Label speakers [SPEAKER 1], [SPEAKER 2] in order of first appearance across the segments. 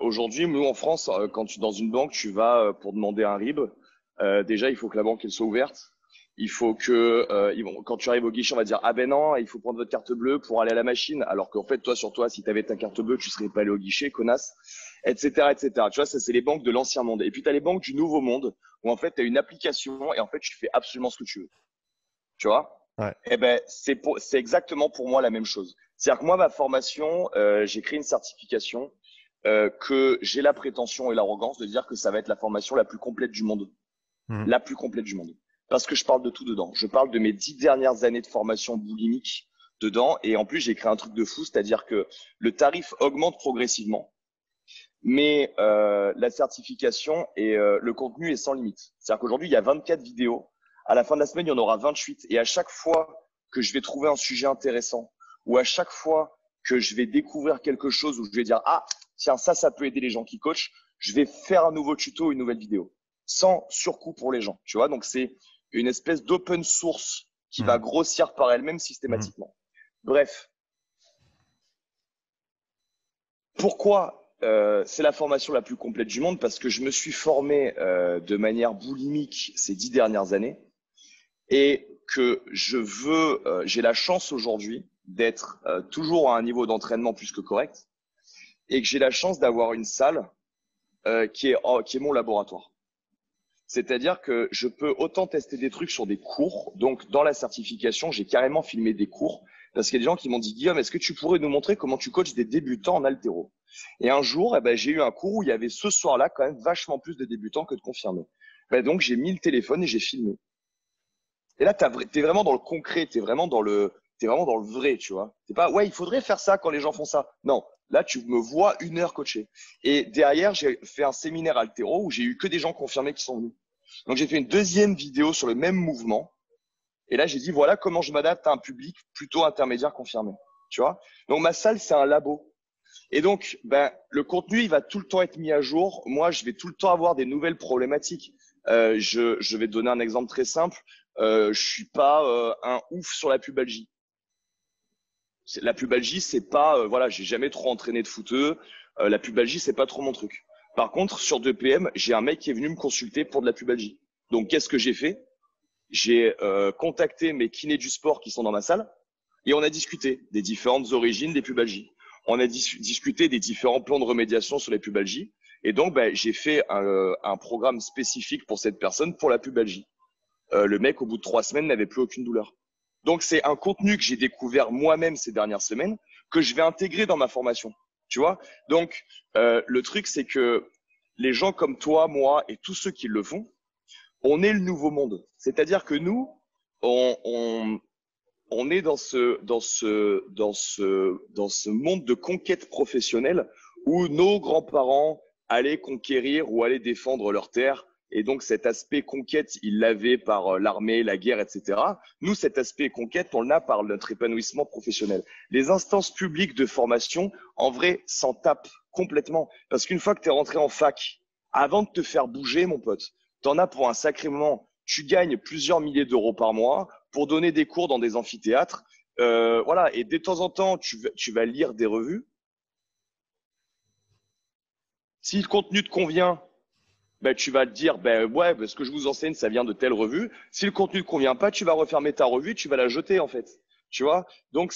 [SPEAKER 1] Aujourd'hui, nous en France, quand tu dans une banque, tu vas pour demander un RIB. Déjà, il faut que la banque elle soit ouverte. Il faut que quand tu arrives au guichet, on va dire ah ben non, il faut prendre votre carte bleue pour aller à la machine. Alors qu'en fait, toi sur toi, si tu avais ta carte bleue, tu serais pas allé au guichet, connasse, etc., etc. Tu vois, ça c'est les banques de l'ancien monde. Et puis tu as les banques du nouveau monde où en fait tu as une application et en fait tu fais absolument ce que tu veux. Tu vois?
[SPEAKER 2] Ouais.
[SPEAKER 1] Eh ben c'est exactement pour moi la même chose. C'est-à-dire que moi ma formation, j'ai créé une certification que j'ai la prétention et l'arrogance de dire que ça va être la formation la plus complète du monde.
[SPEAKER 2] Mhm.
[SPEAKER 1] La plus complète du monde. Parce que je parle de tout dedans. Je parle de mes 10 dernières années de formation boulimique dedans. Et en plus, j'ai créé un truc de fou, c'est-à-dire que le tarif augmente progressivement, mais la certification et le contenu est sans limite. C'est-à-dire qu'aujourd'hui, il y a 24 vidéos. À la fin de la semaine, il y en aura 28. Et à chaque fois que je vais trouver un sujet intéressant, ou à chaque fois que je vais découvrir quelque chose où je vais dire, ah, tiens, ça peut aider les gens qui coachent, je vais faire un nouveau tuto, une nouvelle vidéo, sans surcoût pour les gens. Tu vois, donc c'est une espèce d'open source qui va
[SPEAKER 2] Mhm.
[SPEAKER 1] grossir par elle-même
[SPEAKER 2] Mhm.
[SPEAKER 1] systématiquement. Bref, pourquoi c'est la formation la plus complète du monde? Parce que je me suis formé de manière boulimique ces 10 dernières années et que j'ai la chance aujourd'hui d'être toujours à un niveau d'entraînement plus que correct et que j'ai la chance d'avoir une salle qui est mon laboratoire. C'est-à-dire que je peux autant tester des trucs sur des cours. Donc, dans la certification, j'ai carrément filmé des cours parce qu'il y a des gens qui m'ont dit, Guillaume, est-ce que tu pourrais nous montrer comment tu coaches des débutants en haltéro? Et un jour, j'ai eu un cours où il y avait ce soir-là quand même vachement plus de débutants que de confirmés. Donc, j'ai mis le téléphone et j'ai filmé. Et là, t'es vraiment dans le concret, t'es vraiment dans le vrai, tu vois. T'es pas, ouais, il faudrait faire ça quand les gens font ça. Non. Là, tu me vois 1 heure coacher. Et derrière, j'ai fait un séminaire haltéro où j'ai eu que des gens confirmés qui sont venus. Donc, j'ai fait une deuxième vidéo sur le même mouvement. Et là, j'ai dit, voilà comment je m'adapte à un public plutôt intermédiaire confirmé. Tu vois? Donc, ma salle, c'est un labo. Et donc, le contenu, il va tout le temps être mis à jour. Moi, je vais tout le temps avoir des nouvelles problématiques. Je vais te donner un exemple très simple. Je suis pas un ouf sur la pubalgie. La pubalgie, c'est pas, voilà, j'ai jamais trop entraîné de footeux. La pubalgie, c'est pas trop mon truc. Par contre, sur 2PM, j'ai un mec qui est venu me consulter pour de la pubalgie. Donc, qu'est-ce que j'ai fait? J'ai contacté mes kinés du sport qui sont dans ma salle et on a discuté des différentes origines des pubalgies. On a discuté des différents plans de remédiation sur les pubalgies. Et donc, j'ai fait un programme spécifique pour cette personne pour la pubalgie. Le mec, au bout de 3 semaines, n'avait plus aucune douleur. Donc, c'est un contenu que j'ai découvert moi-même ces dernières semaines que je vais intégrer dans ma formation. Tu vois? Donc, le truc, c'est que les gens comme toi, moi et tous ceux qui le font, on est le nouveau monde. C'est-à-dire que nous, on, on, on est dans ce monde de conquête professionnelle où nos grands-parents allaient conquérir ou allaient défendre leurs terres. Et donc cet aspect conquête, ils l'avaient par l'armée, la guerre, etc. Nous, cet aspect conquête, on l'a par notre épanouissement professionnel. Les instances publiques de formation, en vrai, s'en tapent complètement. Parce qu'une fois que tu es rentré en fac, avant de te faire bouger, mon pote, t'en as pour un sacré moment. Tu gagnes plusieurs milliers d'euros par mois pour donner des cours dans des amphithéâtres. Voilà, et de temps en temps, tu vas lire des revues. Si le contenu te convient, tu vas te dire, ouais, ce que je vous enseigne, ça vient de telle revue. Si le contenu ne convient pas, tu vas refermer ta revue, tu vas la jeter en fait. Tu vois? Donc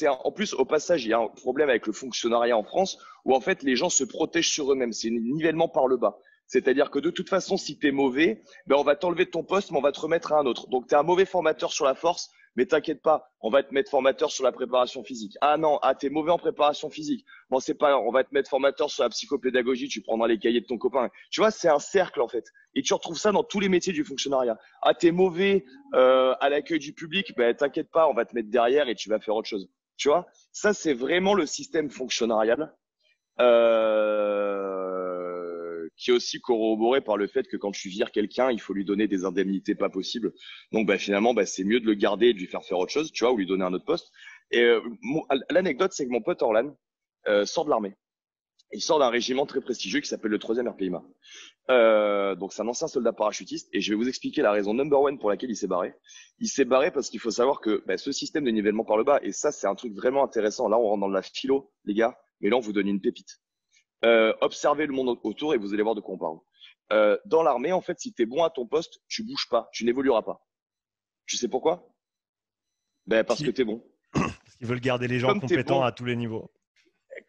[SPEAKER 1] en plus au passage, il y a un problème avec le fonctionnariat en France où en fait les gens se protègent sur eux-mêmes. C'est un nivellement par le bas. C'est-à-dire que de toute façon, si tu es mauvais, on va t'enlever de ton poste, mais on va te remettre à un autre. Donc tu es un mauvais formateur sur la force, mais t'inquiète pas, on va te mettre formateur sur la préparation physique. Ah non, ah t'es mauvais en préparation physique. Bon, c'est pas, on va te mettre formateur sur la psychopédagogie, tu prendras les cahiers de ton copain. Tu vois, c'est un cercle en fait. Et tu retrouves ça dans tous les métiers du fonctionnariat. Ah, t'es mauvais à l'accueil du public, t'inquiète pas, on va te mettre derrière et tu vas faire autre chose. Tu vois, ça c'est vraiment le système fonctionnarial qui est aussi corroboré par le fait que quand tu vires quelqu'un, il faut lui donner des indemnités pas possibles. Donc finalement, c'est mieux de le garder et de lui faire autre chose, tu vois, ou lui donner un autre poste. Et l'anecdote, c'est que mon pote Orlan sort de l'armée. Il sort d'un régiment très prestigieux qui s'appelle le 3e RPIMA. Donc c'est un ancien soldat parachutiste et je vais vous expliquer la raison number one pour laquelle il s'est barré. Il s'est barré parce qu'il faut savoir que ce système de nivellement par le bas, et ça c'est un truc vraiment intéressant, là on rentre dans la philo les gars, mais là on vous donne une pépite. Observez le monde autour et vous allez voir de quoi on parle. Dans l'armée, en fait, si tu es bon à ton poste, tu bouges pas, tu n'évolueras pas. Tu sais pourquoi? Ben, parce que
[SPEAKER 2] Qui,
[SPEAKER 1] tu es bon.
[SPEAKER 2] parce qu'ils veulent garder les gens
[SPEAKER 1] Comme tu es
[SPEAKER 2] compétents
[SPEAKER 1] bon,
[SPEAKER 2] à tous les niveaux.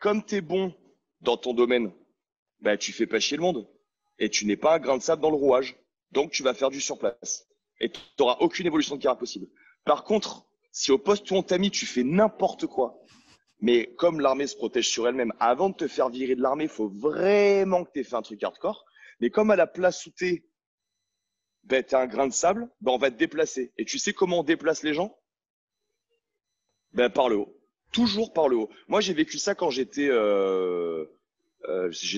[SPEAKER 1] comme tu es bon dans ton domaine, ben, tu fais pas chier le monde. Et tu n'es pas un grain de sable dans le rouage. Donc, tu vas faire du surplace. Et tu n'auras aucune évolution de carrière possible. Par contre, si au poste où on t'a mis, tu fais n'importe quoi, mais comme l'armée se protège sur elle-même, avant de te faire virer de l'armée, il faut vraiment que tu aies fait un truc hardcore. Mais comme à la place où tu es, ben, tu un grain de sable, ben, on va te déplacer. Et tu sais comment on déplace les gens? Ben, par le haut. Toujours par le haut. Moi, j'ai vécu ça quand j'ai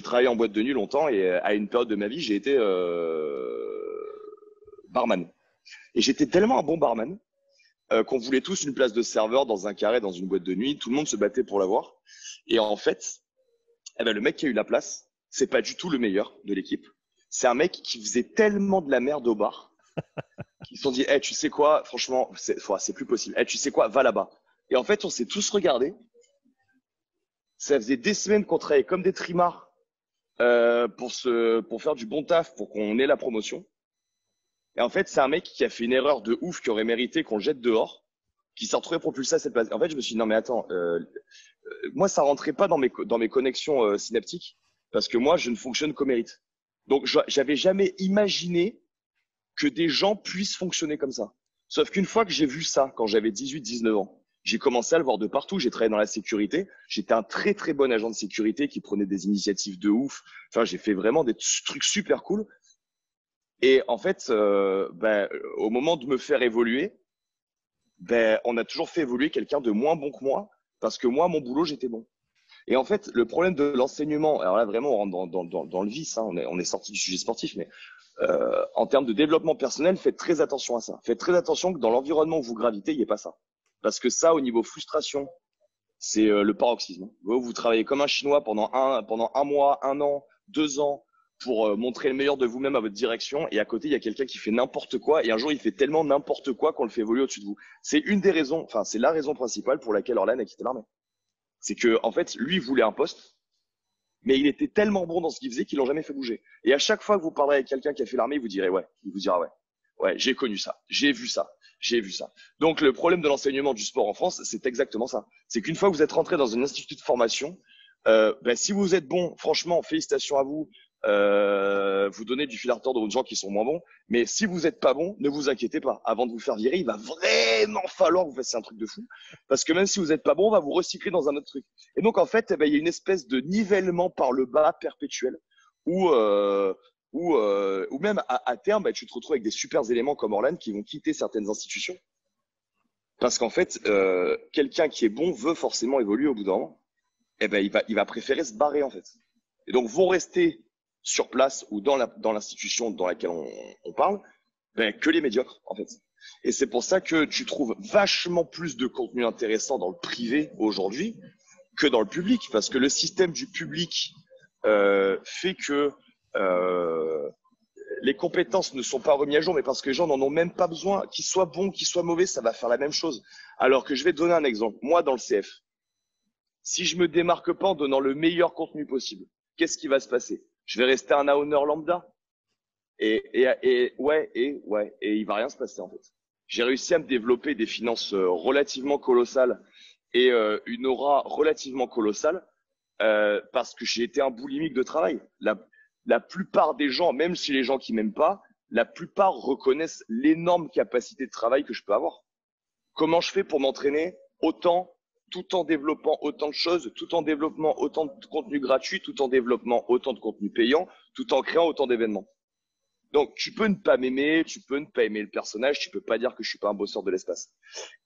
[SPEAKER 1] travaillé en boîte de nuit longtemps et à une période de ma vie, j'ai été barman. Et j'étais tellement un bon barman qu'on voulait tous une place de serveur dans un carré, dans une boîte de nuit. Tout le monde se battait pour l'avoir. Et en fait, eh ben, le mec qui a eu la place, c'est pas du tout le meilleur de l'équipe. C'est un mec qui faisait tellement de la merde au bar qu'ils se sont dit, tu sais quoi, franchement, c'est plus possible. Tu sais quoi, va là-bas. Et en fait, on s'est tous regardés. Ça faisait des semaines qu'on travaillait comme des trimards pour faire du bon taf, pour qu'on ait la promotion. Et en fait, c'est un mec qui a fait une erreur de ouf, qui aurait mérité qu'on le jette dehors, qui s'est retrouvé propulsé à cette place. En fait, je me suis dit, non mais attends, moi, ça rentrait pas dans mes connexions synaptiques, parce que moi, je ne fonctionne qu'au mérite. Donc, j'avais jamais imaginé que des gens puissent fonctionner comme ça. Sauf qu'une fois que j'ai vu ça, quand j'avais 18-19 ans, j'ai commencé à le voir de partout. J'ai travaillé dans la sécurité. J'étais un très, très bon agent de sécurité qui prenait des initiatives de ouf. Enfin, j'ai fait vraiment des trucs super cool. Et en fait, au moment de me faire évoluer, on a toujours fait évoluer quelqu'un de moins bon que moi parce que moi, mon boulot, j'étais bon. Et en fait, le problème de l'enseignement, alors là, vraiment, on rentre dans le vice, hein, on est sorti du sujet sportif, mais en termes de développement personnel, faites très attention à ça. Faites très attention que dans l'environnement où vous gravitez, il n'y ait pas ça. Parce que ça, au niveau frustration, c'est le paroxysme. Vous travaillez comme un Chinois pendant un mois, un an, 2 ans pour montrer le meilleur de vous-même à votre direction. Et à côté, il y a quelqu'un qui fait n'importe quoi. Et un jour, il fait tellement n'importe quoi qu'on le fait évoluer au-dessus de vous. C'est une des raisons, enfin, c'est la raison principale pour laquelle Orlan a quitté l'armée. C'est que, en fait, lui, il voulait un poste, mais il était tellement bon dans ce qu'il faisait qu'ils l'ont jamais fait bouger. Et à chaque fois que vous parlerez avec quelqu'un qui a fait l'armée, il vous dira ouais, ouais, j'ai connu ça, j'ai vu ça, j'ai vu ça. Donc le problème de l'enseignement du sport en France, c'est exactement ça. C'est qu'une fois que vous êtes rentré dans un institut de formation, si vous êtes bon, franchement, félicitations à vous. Vous donnez du fil à retordre aux gens qui sont moins bons. Mais si vous n'êtes pas bon, ne vous inquiétez pas. Avant de vous faire virer, il va vraiment falloir que vous fassiez un truc de fou. Parce que même si vous n'êtes pas bon, on va vous recycler dans un autre truc. Et donc, en fait, il y a une espèce de nivellement par le bas perpétuel où, ou même à terme, tu te retrouves avec des super éléments comme Orlan qui vont quitter certaines institutions. Parce qu'en fait, quelqu'un qui est bon veut forcément évoluer au bout d'un moment. Il va préférer se barrer, en fait. Et donc, vont rester sur place ou dans l'institution dans laquelle on parle, que les médiocres, en fait. Et c'est pour ça que tu trouves vachement plus de contenu intéressant dans le privé aujourd'hui que dans le public, parce que le système du public fait que les compétences ne sont pas remises à jour, mais parce que les gens n'en ont même pas besoin. Qu'ils soient bons, qu'ils soient mauvais, ça va faire la même chose. Alors que je vais te donner un exemple. Moi, dans le CF, si je me démarque pas en donnant le meilleur contenu possible, qu'est-ce qui va se passer? Je vais rester un owner lambda. Et il va rien se passer en fait. J'ai réussi à me développer des finances relativement colossales et une aura relativement colossale parce que j'ai été un boulimique de travail. La plupart des gens, même si les gens qui m'aiment pas, la plupart reconnaissent l'énorme capacité de travail que je peux avoir. Comment je fais pour m'entraîner autant, tout en développant autant de choses, tout en développant autant de contenu gratuit, tout en développant autant de contenu payant, tout en créant autant d'événements. Donc, tu peux ne pas m'aimer, tu peux ne pas aimer le personnage, tu peux pas dire que je suis pas un bosseur de l'espace.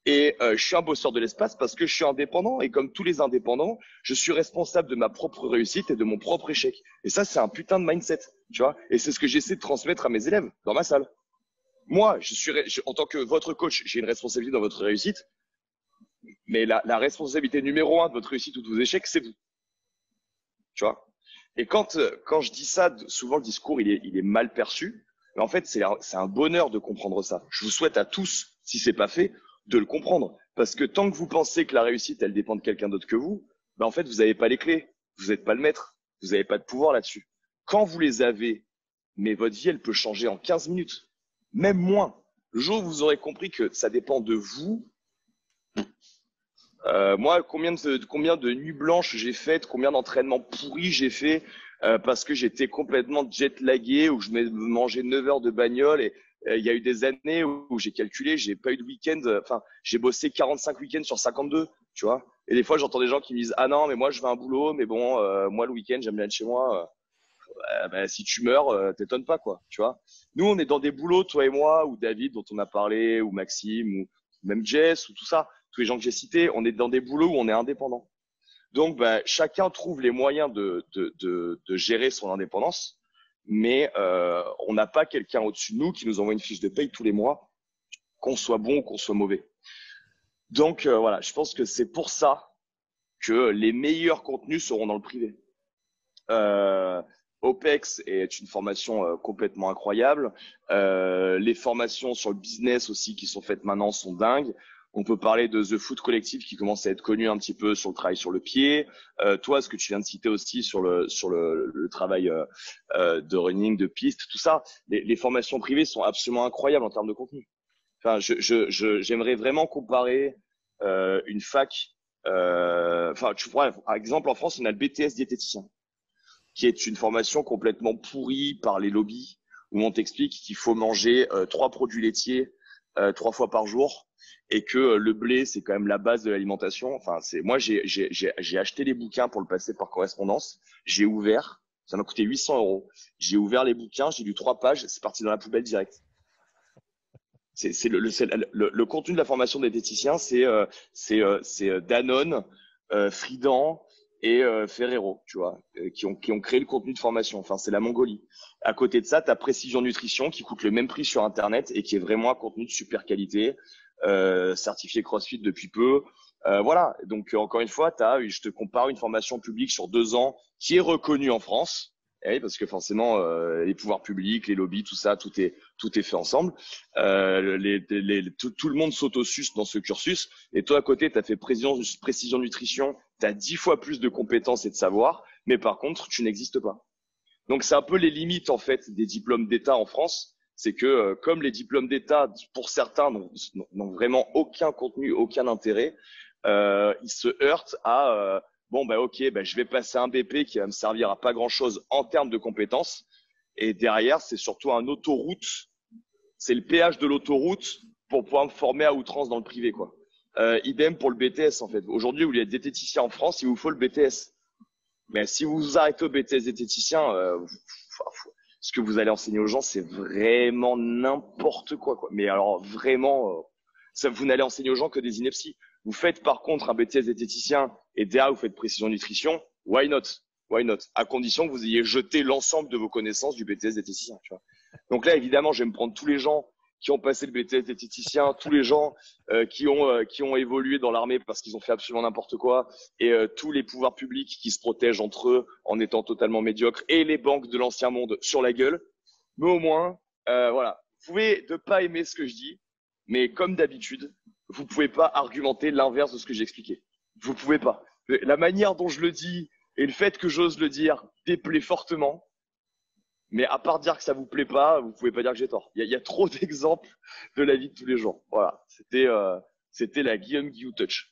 [SPEAKER 1] Et je suis un bosseur de l'espace parce que je suis indépendant et comme tous les indépendants, je suis responsable de ma propre réussite et de mon propre échec. Et ça, c'est un putain de mindset, tu vois. Et c'est ce que j'essaie de transmettre à mes élèves dans ma salle. Moi, en tant que votre coach, j'ai une responsabilité dans votre réussite, mais la responsabilité numéro un de votre réussite ou de vos échecs, c'est vous, tu vois. Et quand je dis ça, souvent le discours il est mal perçu. Mais en fait, c'est un bonheur de comprendre ça. Je vous souhaite à tous, si c'est pas fait, de le comprendre. Parce que tant que vous pensez que la réussite, elle dépend de quelqu'un d'autre que vous, en fait, vous n'avez pas les clés. Vous n'êtes pas le maître. Vous n'avez pas de pouvoir là-dessus. Quand vous les avez, mais votre vie, elle peut changer en 15 minutes, même moins. Le jour où vous aurez compris que ça dépend de vous, moi, combien de nuits blanches j'ai faites, combien d'entraînements pourris j'ai fait parce que j'étais complètement jet-lagué, où je mangeais 9 heures de bagnole et il y a eu des années où j'ai calculé, j'ai pas eu de week-end, enfin, j'ai bossé 45 week-ends sur 52, tu vois. Et des fois, j'entends des gens qui me disent, ah non, mais moi, je veux un boulot, mais bon, moi, le week-end, j'aime bien être chez moi. Bah, si tu meurs, t'étonnes pas, quoi, tu vois. Nous, on est dans des boulots, toi et moi, ou David, dont on a parlé, ou Maxime, ou même Jess, ou tout ça, tous les gens que j'ai cités, on est dans des boulots où on est indépendant. Donc, bah, chacun trouve les moyens de gérer son indépendance, mais on n'a pas quelqu'un au-dessus de nous qui nous envoie une fiche de paye tous les mois, qu'on soit bon ou qu'on soit mauvais. Donc, voilà, je pense que c'est pour ça que les meilleurs contenus seront dans le privé. OPEX est une formation complètement incroyable. Les formations sur le business aussi qui sont faites maintenant sont dingues. On peut parler de The Foot Collective qui commence à être connu un petit peu sur le travail sur le pied. Toi, ce que tu viens de citer aussi sur le travail de running, de piste, tout ça. Les formations privées sont absolument incroyables en termes de contenu. Enfin, j'aimerais vraiment comparer une fac. Enfin, tu vois, par exemple, en France, on a le BTS diététicien, qui est une formation complètement pourrie par les lobbies, où on t'explique qu'il faut manger 3 produits laitiers 3 fois par jour, et que le blé, c'est quand même la base de l'alimentation. Enfin, moi, j'ai acheté les bouquins pour le passer par correspondance. J'ai ouvert, ça m'a coûté 800 euros. J'ai ouvert les bouquins, j'ai lu 3 pages, c'est parti dans la poubelle direct. Le contenu de la formation des diététiciens, c'est Danone, Fridan et Ferrero, tu vois, qui ont créé le contenu de formation. Enfin, c'est la Mongolie. À côté de ça, tu as Précision Nutrition qui coûte le même prix sur Internet et qui est vraiment un contenu de super qualité, certifié CrossFit depuis peu. Voilà. Donc, encore une fois, je te compare une formation publique sur 2 ans qui est reconnue en France. Eh oui, parce que forcément, les pouvoirs publics, les lobbies, tout ça, tout est fait ensemble. Tout le monde s'autosuce dans ce cursus. Et toi, à côté, tu as fait précision nutrition, tu as 10 fois plus de compétences et de savoir, mais par contre, tu n'existes pas. Donc, c'est un peu les limites, en fait, des diplômes d'État en France. C'est que, comme les diplômes d'État, pour certains, n'ont vraiment aucun contenu, aucun intérêt, ils se heurtent à bon, bah, ok, bah, je vais passer un BP qui va me servir à pas grand-chose en termes de compétences. Et derrière, c'est surtout un autoroute. C'est le péage de l'autoroute pour pouvoir me former à outrance dans le privé, quoi. Idem pour le BTS, en fait. Aujourd'hui, vous voulez être diététicien en France, il vous faut le BTS. Mais si vous vous arrêtez au BTS diététicien, ce que vous allez enseigner aux gens, c'est vraiment n'importe quoi, quoi. Mais alors, vraiment, vous n'allez enseigner aux gens que des inepties. Vous faites par contre un BTS diététicien et derrière vous faites précision nutrition, why not? Why not? À condition que vous ayez jeté l'ensemble de vos connaissances du BTS diététicien, tu vois. Donc là, évidemment, je vais me prendre tous les gens qui ont passé le BTS diététicien, tous les gens qui ont évolué dans l'armée parce qu'ils ont fait absolument n'importe quoi, et tous les pouvoirs publics qui se protègent entre eux en étant totalement médiocres, et les banques de l'ancien monde sur la gueule. Mais au moins, voilà, vous pouvez ne pas aimer ce que je dis, mais comme d'habitude, vous pouvez pas argumenter l'inverse de ce que j'ai expliqué. Vous pouvez pas. La manière dont je le dis et le fait que j'ose le dire déplaît fortement. Mais à part dire que ça vous plaît pas, vous pouvez pas dire que j'ai tort. Il y a trop d'exemples de la vie de tous les jours. Voilà. C'était la Guillaume Guillou Touch.